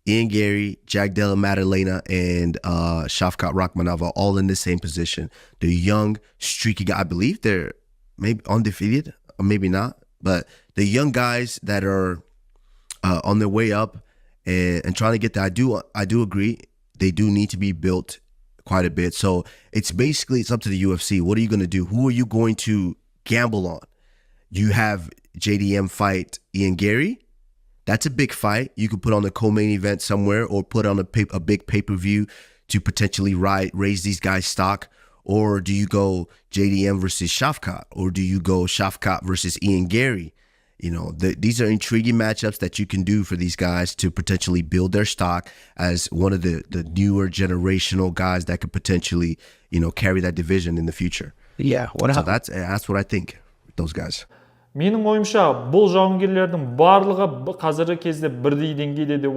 Ian Gary, Jagdella Madalena, and Shafkat Rakhmanova all in the same position. They're young, streaky guys. I believe they're maybe undefeated, or maybe not. But the young guys that are on their way up and trying to get that, I do agree. They do need to be built quite a bit. So it's up to the UFC. What are you going to do? Who are you going to gamble on? You have JDM fight Ian Gary. That's a big fight. You could put on a co-main event somewhere or put on a big pay-per-view to potentially raise these guys' stock. Or do you go JDM versus Shafkat? Or do you go Shafkat versus Ian Gary? You know, these are intriguing matchups that you can do for these guys to potentially build their stock as one of the newer generational guys that could potentially, carry that division in the future. Yeah. So that's what I think with those guys. Менің ойымша бұл жауынгерлердің барлығы қазіргі кезде бірдей деңгейде деп